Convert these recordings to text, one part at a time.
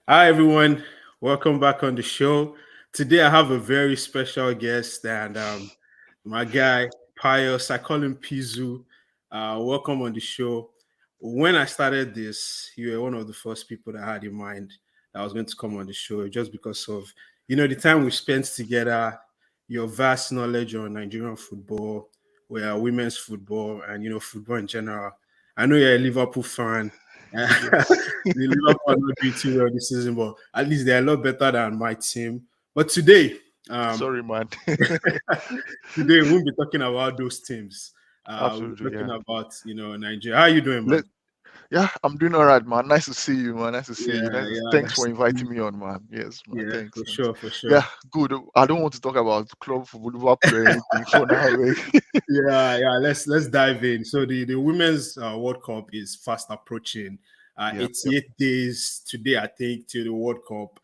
Hi, everyone. Welcome back on the show. Today, I have a very special guest and my guy, Pius. I call him Pizzle. Welcome on the show. When I started this, you were one of the first people that I had in mind that was going to come on the show just because of, the time we spent together, your vast knowledge on Nigerian football, women's football, and, football in general. I know you're a Liverpool fan. Yes. The Liverpool are not doing too well this season, but at least they're a lot better than my team. But today, um, Sorry, man. today we'll be talking about those teams. We'll be Absolutely, talking yeah. about Nigeria. How you doing, Let man? Yeah, I'm doing all right, man. Nice to see you, man. Nice to see you. Yeah, yeah, Thanks nice for to see inviting you. me on, man. Yes, man. Yeah, Thanks, for thanks. sure, for Yeah, sure. good. I don't want to talk about club football, Liverpool, or anything for now. Yeah, yeah. Let's dive in. So the women's World Cup is fast approaching. Yeah, yeah. 88 days today, I think, to the World Cup.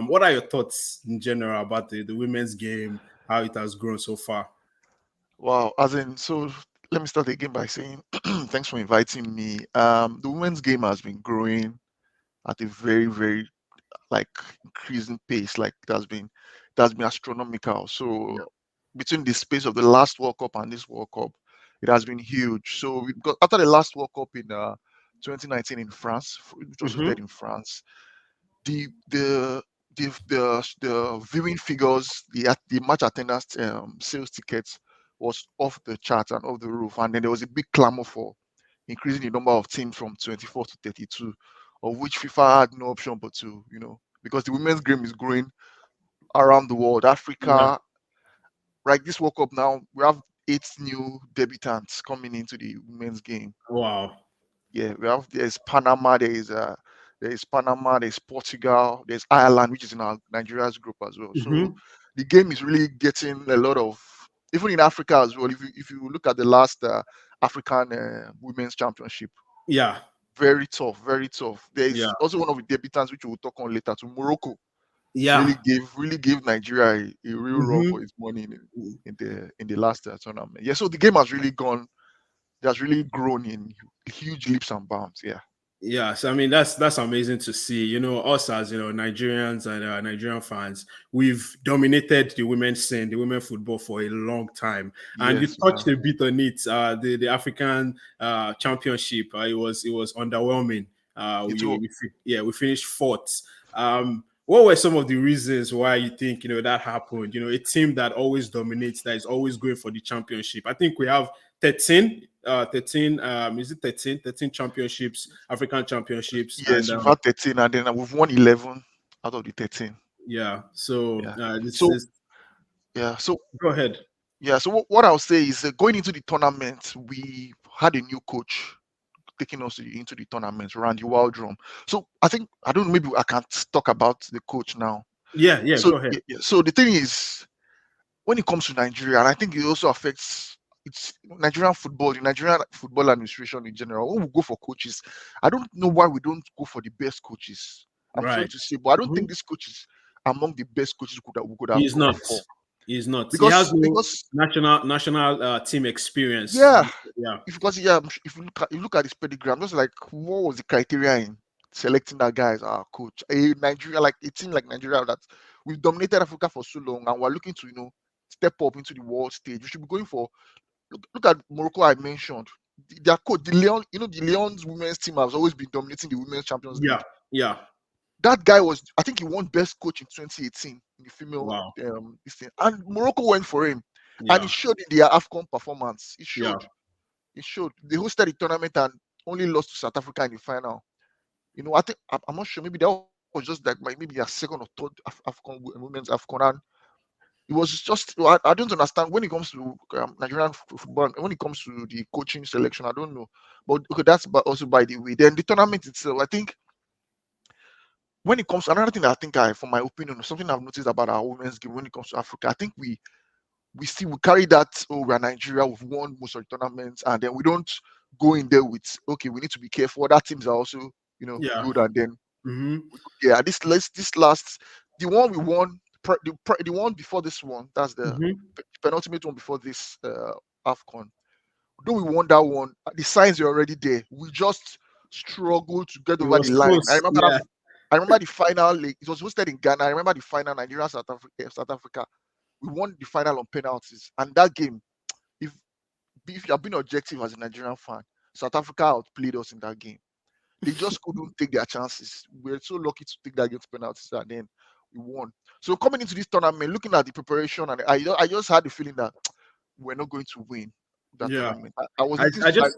What are your thoughts in general about the women's game? How it has grown so far? Wow. So let me start again by saying thanks for inviting me. The women's game has been growing at a very, very like increasing pace. Like it has been astronomical. Yeah. So between the space of the last World Cup and this World Cup, it has been huge. So we got after the last World Cup in 2019 in France, which was held Mm-hmm. in France. The the the viewing figures, the match attendance, sales tickets was off the charts and off the roof, and then there was a big clamor for increasing the number of teams from 24 to 32, of which FIFA had no option but to, because the women's game is growing around the world. Yeah. Africa, right? This World Cup now, we have 8 new debutants coming into the women's game. Wow. Yeah, there's Panama, there's Portugal, there's Ireland, which is in our Nigeria's group as well. So Mm-hmm. the game is really getting a lot of, even in Africa as well. If you look at the last African women's championship, Yeah. very tough, very tough. There Yeah. is also one of the debutants which we'll talk on later, to Morocco. Yeah. Really gave Nigeria a real run Mm-hmm. for its money in the last tournament. Yeah, so the game has really gone, it has really grown in huge leaps and bounds. Yeah. Yes, I mean that's amazing to see. Us as Nigerians and Nigerian fans, we've dominated the women's scene, the women football for a long time. And you Yes, we touched have. a bit on it. The African Championship, it was underwhelming. It will. We finished fourth. What were some of the reasons why you think that happened? A team that always dominates, that is always going for the championship. I think we have 13 is it 13 championships, African championships, and Yes, we've had 13, and then we've won 11 out of the 13. yeah, so Yeah. this So is yeah. So go ahead. yeah. So what I'll say is, going into the tournament, we had a new coach taking us into the tournament, Randy Waldrum. So I don't know, maybe I can't talk about the coach now. Yeah, yeah, So go ahead. yeah, yeah. So the thing is, when it comes to Nigeria, and I think it also affects Nigerian football, the Nigerian football administration in general. When we go for coaches, I don't know why we don't go for the best coaches. I'm sorry Right. to say, but I don't Mhm. think this coach is among the best coaches we could have He's gone not. for. He's not. He has no Because national team experience. yeah, Yeah, if you look at his pedigree, I'm just like, what was the criteria in selecting that guy as our coach? A team like Nigeria that we've dominated Africa for so long, and we're looking to step up into the world stage. We should be going for. Look at Morocco. I mentioned their coach, the Leon. The Leon's women's team has always been dominating the Women's Champions yeah, League. yeah. That guy was, I think, he won best coach in 2018 in the female Wow. this thing, and Morocco went for him, and it Yeah, showed in their AFCON performance. It yeah. showed. It showed. They hosted the tournament and only lost to South Africa in the final. I think I'm not sure. Maybe that was just like maybe their second or third AFCON, women's AFCON, and it was just, I don't understand when it comes to Nigerian football. When it comes to the coaching selection, I don't know. But okay, that's also by the way. Then the tournament itself, I think when it comes, another thing that I think, from my opinion, something I've noticed about our women's game when it comes to Africa, I think we carry that. Oh, we're Nigeria, we've won most of the tournaments, and then we don't go in there with, okay, we need to be careful. Other teams are also Yeah. good, and then Mm-hmm. yeah, this last, the one we won, the one before this one, that's the Mm-hmm. penultimate one before this AFCON. Though we won that one, the signs are already there. We just struggle to get It over the was line. I close. remember that. Yeah. I remember the final. It was hosted in Ghana. I remember the final, Nigeria South Africa. South Africa. We won the final on penalties, and that game, if if you have been objective as a Nigerian fan, South Africa outplayed us in that game. They just couldn't take their chances. We were so lucky to take that game to penalties, and then we won. So coming into this tournament, looking at the preparation, and I just had the feeling that we're not going to win that Yeah. tournament. I was I, looking I like, just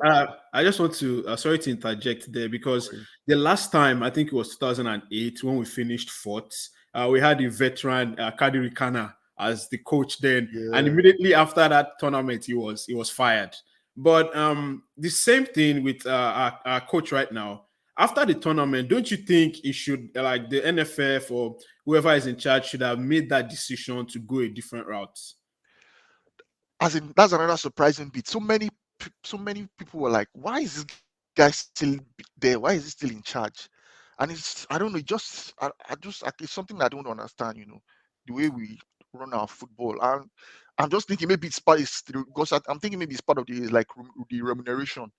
I just want to sorry to interject there because sorry. the last time I think it was 2008 when we finished fourth, we had the veteran Kadiri Kana as the coach then, and Yeah. immediately after that tournament he was fired. But the same thing with our coach right now. After the tournament, don't you think it should like the NFF or whoever is in charge should have made that decision to go a different route? As in, that's another surprising bit. So many people were like, "Why is this guy still there? Why is he still in charge?" And it's, I don't know. It's something I don't understand. The way we run our football, and I'm just thinking maybe it's part is because I'm thinking maybe it's part of the like the remuneration.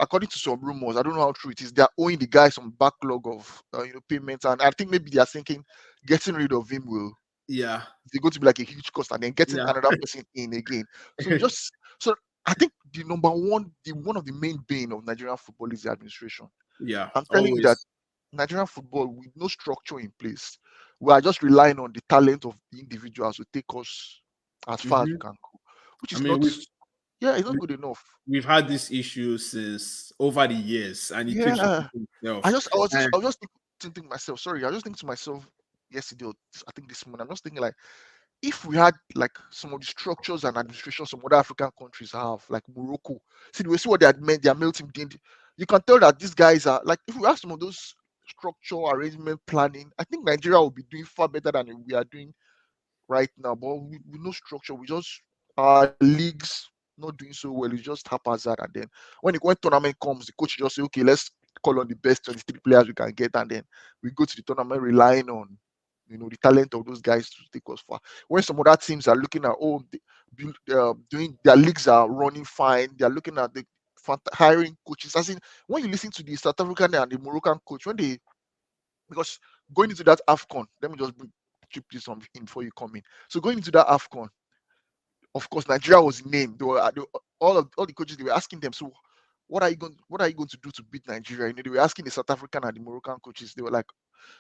According to some rumors, I don't know how true it is. They're owing the guy some backlog of payments, and I think maybe they are thinking getting rid of him will Yeah, they're going to be like a huge cost, and then getting yeah, another person in again. So just so I think the number one, the one of the main bane of Nigerian football is the administration. yeah. I'm telling you that Always. Nigerian football with no structure in place, we are just relying on the talent of the individuals to take us as far as we Hmm. can go, which I is mean, not, yeah, it's not we, good enough. we've had this issue since over the years, and it keeps Yeah, repeating itself. And I was just thinking to myself. Sorry, I was just thinking to myself yesterday. Or I think this morning. I'm just thinking like, if we had like some of the structures and administration some other African countries have, like Morocco, see what their male team did. You can tell that these guys are like, if we have some of those structural arrangement planning, I think Nigeria will be doing far better than we are doing right now. But with no structure, we just our leagues not doing so well. It's just haphazard, and then when tournament comes, the coach just say, okay, let's call on the best 23 players we can get, and then we go to the tournament relying on the talent of those guys to take us far. When some other teams are looking at doing their leagues are running fine, they are looking at the hiring coaches. As in, when you listen to the South African and the Moroccan coach, when they because going into that AFCON, let me just chip this on in before you come in. So going into that AFCON, of course, Nigeria was named. All the coaches, they were asking them, so what are you going to do to beat Nigeria? They were asking the South African and the Moroccan coaches. They were like,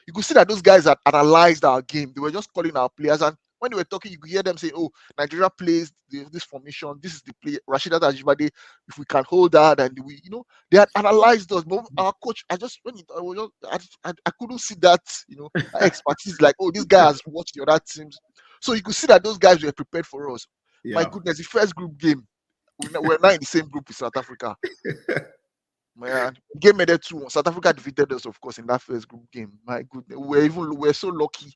you could see that those guys had analyzed our game. They were just calling our players, and when they were talking, you could hear them say, "Oh, Nigeria plays this formation. This is the play. Rashida Ajibade. If we can hold that, and they had analyzed us." But our coach, I just when it, I was just, I couldn't see that, expertise. Like, oh, this guy has watched the other teams, so you could see that those guys were prepared for us. My yeah, goodness, the first group game, we're now in the same group with South Africa. Man, game ended 2-1. South Africa defeated us, of course, in that first group game. My goodness, we're so lucky to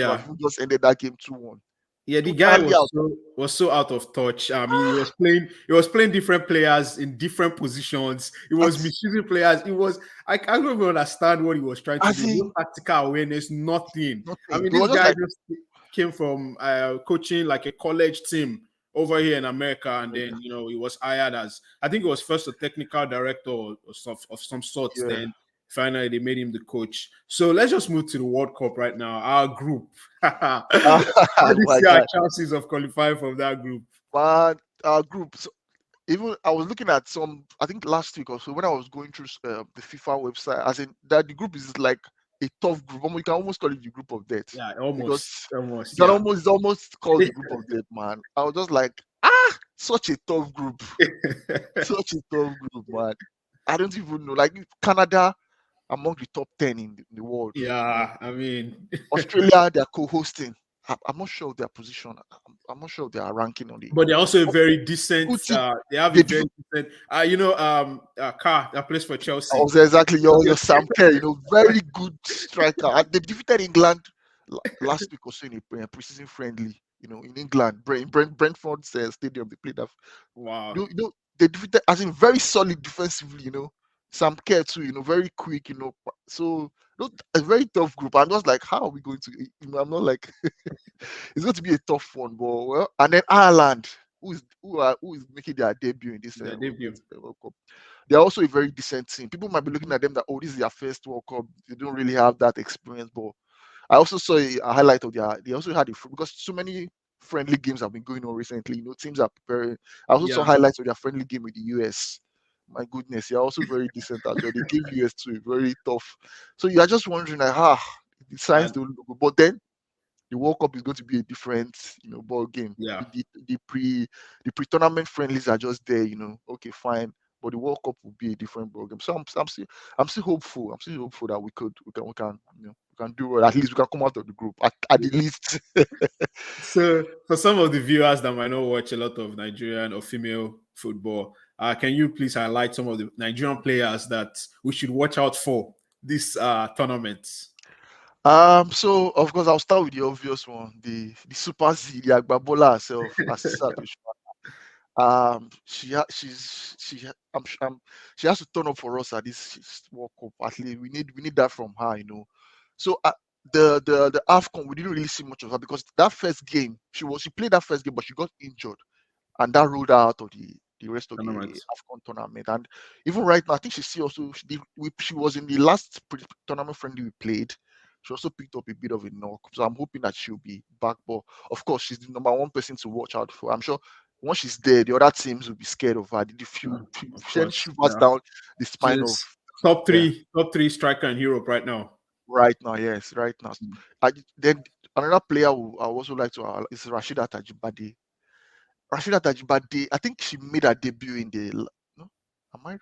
have yeah. even just ended that game 2-1. Yeah, the guy Totally out. was so out of touch. He was playing different players in different positions. He was As, misusing players. I can't even understand what he was trying to as do. No in tactical awareness, nothing. I nothing. mean, It this was just guy like, just came from coaching like a college team over here in America, and America. then he was hired as I think it was first a technical director of some sorts. Yeah. Then finally they made him the coach. So let's just move to the World Cup right now. Our group. How do you My see our God, chances of qualifying from that group? man, our group. So even I was looking at some, I think last week or so, when I was going through the FIFA website, as in that the group is like a tough group. You can almost call it the group of death, Yeah, because you almost, can yeah. almost call the group of death, man. I was just like, such a tough group. Such a tough group, man. I don't even know. Like Canada among the top 10 in the world. Yeah, I mean, Australia, they're co-hosting. I'm not sure of their position. I'm not sure of their ranking on the. but they're also a Oh, very decent. good team. They have a They very defeat. decent. Carr that plays for Chelsea. Also, exactly your Sam Kerr. Very good striker. And they defeated England last week or so in a preseason friendly. In England, Brentford's stadium. They played that. Wow. They defeated as in very solid defensively. Sam Kerr too. Very quick. So a very tough group. I'm just like, how are we going to? I'm not like it's going to be a tough one, but well. And then Ireland, who is making their debut in this Their debut. World Cup. they're also a very decent team. People might be looking at them that, oh, this is their first World Cup. They don't really have that experience. But I also saw a highlight of they also had because so many friendly games have been going on recently. Teams are preparing. I also saw Yeah, highlights of their friendly game with the US. My goodness, they're also very decent as well. They gave US to a very tough. So you are just wondering, like, the signs and don't look good. But then the World Cup is going to be a different, ball game. yeah. The pre-tournament friendlies are just there, Okay, fine, but the World Cup will be a different ball game. So I'm still hopeful. I'm still hopeful that we can we can do well. At least we can come out of the group at the least. So, for some of the viewers that might not watch a lot of Nigerian or female football, can you please highlight some of the Nigerian players that we should watch out for this tournament? So of course I'll start with the obvious one, the Super Z, the Agbabola herself, Asisat. She has to turn up for us at this World Cup. At least we need that from her. So the AFCON, we didn't really see much of her because that first game she played that first game, but she got injured, and that ruled her out of the rest of the Tournament. AFCON tournament. And even right now, I think she was in the last tournament friendly we played. She also picked up a bit of a knock, so I'm hoping that she'll be back. But of course, she's the number one person to watch out for. I'm sure once she's there, the other teams will be scared of her. The few Of she course. shivers Yeah. down the spine of She's top yeah three, top three striker in Europe right now. right now. Yes, right now. Then another player who I also like to is Rashida Tajibade. Rashida Tajibade, I think she made her debut in no, am I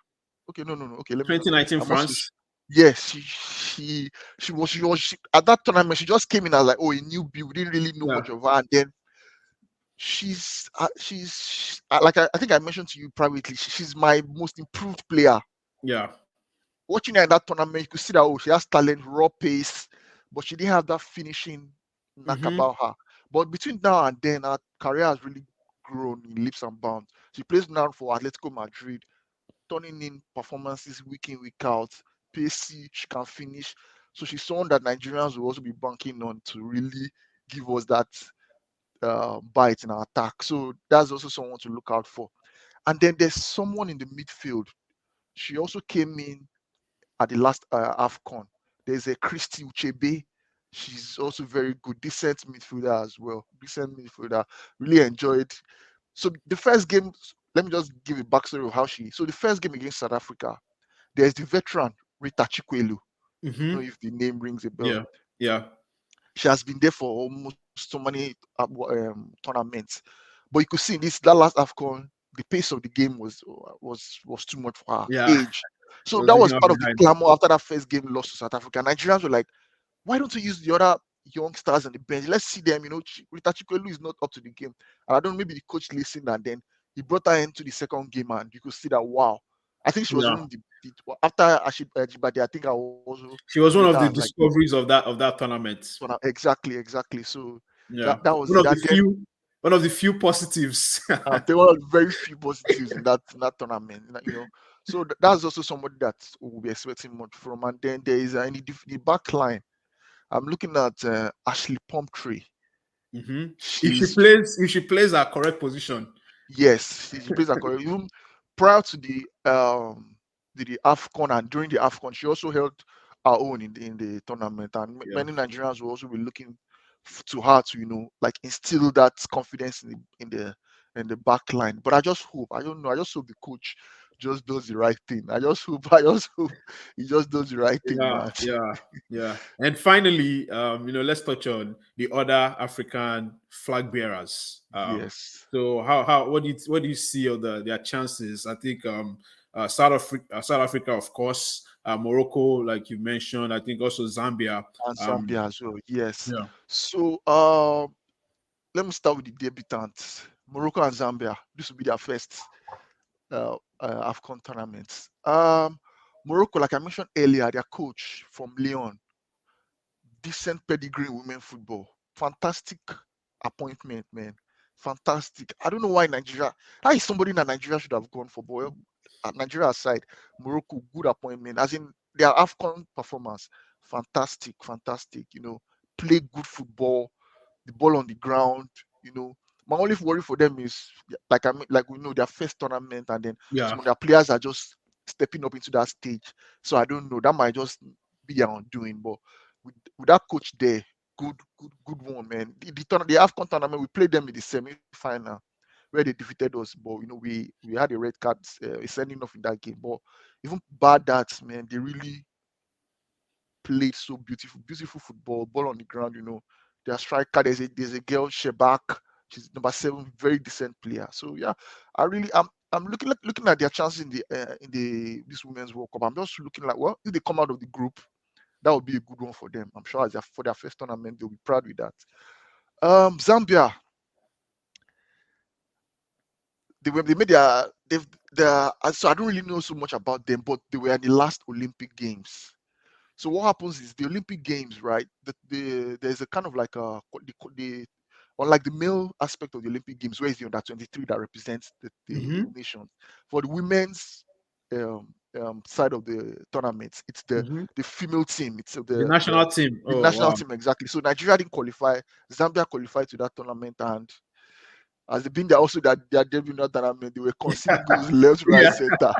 okay? No, no, no. Okay, let me not. 2019 I must. France. Yes, she at that tournament. She just came in as like, oh, a newbie. We didn't really know Yeah. much of her, and then like I think I mentioned to you privately. She's my most improved player. Yeah. Watching her in that tournament, you could see that she has talent, raw pace, but she didn't have that finishing knack Mm-hmm. about her. But between now and then, her career has really grown in leaps and bounds. She plays now for Atletico Madrid, turning in performances week in, week out. Pacey, she can finish. So she's someone that Nigerians will also be banking on to really give us that bite in our attack. So that's also someone to look out for. And then there's someone in the midfield. She also came in at the last AFCON. There's a Christy Uchebe. She's also very good, decent midfielder as well. Decent midfielder. Really enjoyed. So the first game, let me just give a backstory of how she. So the first game against South Africa, there's the veteran Rita Chikwelu. I don't know Mm-hmm. if the name rings a bell. Yeah. Yeah. She has been there for almost so many tournaments. But you could see in that last AFCON, the pace of the game was too much for her Yeah. age. She So was that leaving was her part of the behind. clamor after that first game lost to South Africa. Nigerians were like, why don't you use the other youngsters on the bench? Let's see them. Rita Chikwelu is not up to the game. And I don't know, maybe the coach listened and then he brought her into the second game and you could see that, wow. I think she was Yeah. even after Ajibade, I think I also She was rate one her of the as like discoveries of that tournament. exactly. So Yeah. that was One it. of the And then few positives. there were very few positives in that tournament. So that's also somebody that we'll be expecting much from. And then there is the back line. I'm looking at Ashley Pumptree. Mm-hmm. She's If she plays her correct position. Yes, she plays a correct. Even prior to the AFCON and during the AFCON, she also held her own in the tournament, and Yeah. many Nigerians will also be looking to her to like instill that confidence in the back line. But I just hope, I don't know, I just hope the coach just does the right thing. I just hope he just does the right thing, Yeah, man. yeah, yeah. And finally, let's touch on the other African flag bearers. Yes, So what do you see of their chances? I think South Africa, of course, Morocco, like you mentioned. I think also Zambia. and Um, Zambia as well. Yes. yeah. So let me start with the debutants. Morocco and Zambia. This will be their first AFCON tournaments. Morocco, like I mentioned earlier, their coach from Lyon, decent pedigree in women football. Fantastic appointment, man. Fantastic. I don't know why Nigeria. That is somebody that Nigeria should have gone for. But Nigeria aside, Morocco, good appointment. As in their AFCON performance, fantastic, fantastic. Play good football, the ball on the ground. You know, my only worry for them is like like we know their first tournament, and then Yeah. some of their players are just stepping up into that stage. So I don't know. That might just be their undoing. But with that coach there, good one, man. The AFCON tournament, we played them in the semi-final where they defeated us. But we had a red card, a sending off in that game. But even bad that, man, they really played so beautiful football, ball on the ground. Their striker, there's a girl Shebak. She's number 7, very decent player. So yeah, I'm looking at their chances in the this women's World Cup. I'm just looking like, well, if they come out of the group, that would be a good one for them. I'm sure for their first tournament, they'll be proud with that. Zambia, they made so I don't really know so much about them, but they were at the last Olympic Games. So what happens is the Olympic Games, right? There's a kind of like unlike the male aspect of the Olympic Games, where it's the under 23 that represents the nation. For the women's side of the tournament, it's the female team. It's The national team. the Oh national wow. team, exactly. So Nigeria didn't qualify. Zambia qualified to that tournament, and as they've been there also that their debut in that tournament, they were conceding goals left, right, Yeah. center.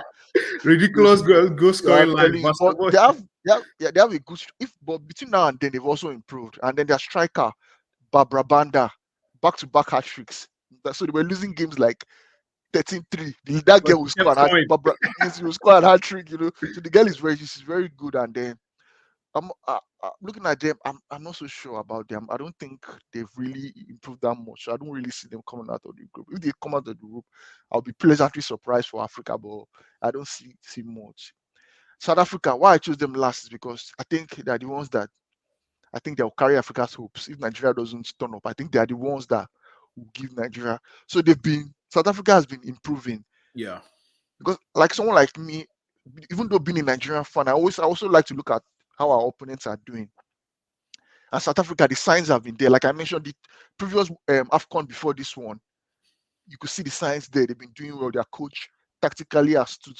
Ridiculous goal I'm scoring line. telling you, but they have a good. But between now and then they've also improved. And then their striker, Barbara Banda, back-to-back hat tricks. So they were losing games like 13-3. That But girl will he score kept an hat. scoring. Barbara, yes, she will score an hat trick. So the girl she's very good. And then I'm looking at them. I'm not so sure about them. I don't think they've really improved that much. So I don't really see them coming out of the group. If they come out of the group, I'll be pleasantly surprised for Africa, but I don't see much. South Africa, why I chose them last is because I think they're the ones that I think they'll carry Africa's hopes. If Nigeria doesn't turn up, I think they are the ones that will give Nigeria. So South Africa has been improving. Yeah. Because like someone like me, even though being a Nigerian fan, I also like to look at how our opponents are doing. And South Africa, the signs have been there. Like I mentioned, the previous AFCON before this one, you could see the signs there. They've been doing well. Their coach tactically astute.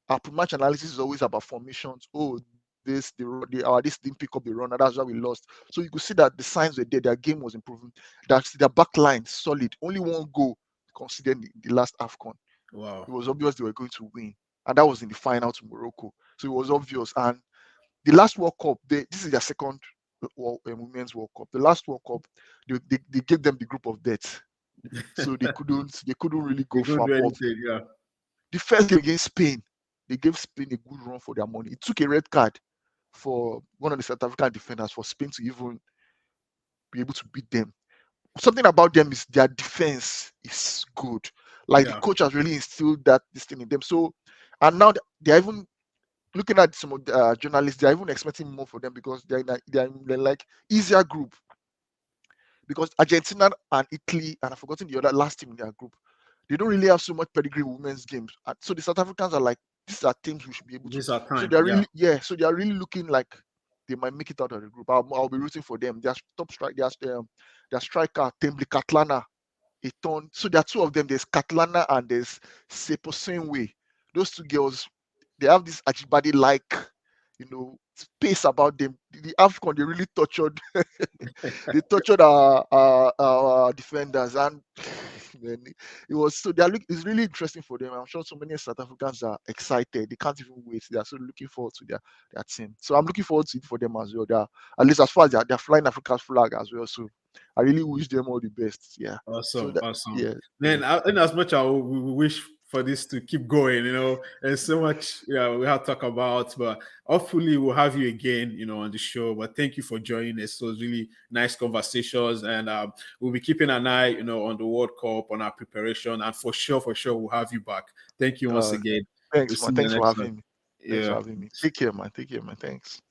Our pre-match analysis is always about formations. Oh, this didn't pick up the run, and that's why we lost. So you could see that the signs were there. Their game was improving. Their back line solid. Only one goal considered the last AFCON. Wow. It was obvious they were going to win, and that was in the final to Morocco. So it was obvious. And the last World Cup, this is their second Women's World Cup. The last World Cup, they gave them the group of death, so they couldn't really They go couldn't far. do But anything. Yeah. the first game against Spain, they gave Spain a good run for their money. It took a red card for one of the South African defenders for Spain to even be able to beat them. Something about them is their defense is good. Like the coach has really instilled this thing in them. So, and now they're even looking at some of the journalists. They're even expecting more for them because they're like easier group. Because Argentina and Italy, and I've forgotten the other last team in their group, they don't really have so much pedigree women's games. And so the South Africans are like, these are teams we should be able to. This our time. So they're really, so they are really looking like they might make it out of the group. I'll be rooting for them. Their top strike, their striker, Tembli Katlana, a ton. So there are two of them. There's Katlana and there's Seposenwe. Those two girls, they have this Ajibade-like, space about them. The AFCON, they really tortured. They tortured our defenders, and man, it was so. It's really interesting for them. I'm sure so many South Africans are excited. They can't even wait. They are so looking forward to their team. So I'm looking forward to it for them as well. At least as far as they're flying Africa's flag as well. So I really wish them all the best. Yeah. Awesome. Yeah. Man, in as much as we wish for this to keep going, there's so much we have to talk about, but hopefully we'll have you again, on the show. But thank you for joining us. So it's really nice conversations, and we'll be keeping an eye, on the World Cup, on our preparation, and for sure, we'll have you back. Thank you once again. Thanks, We'll see man. you Thanks for next having time. me. Thanks for having me. Take care, man. Thanks.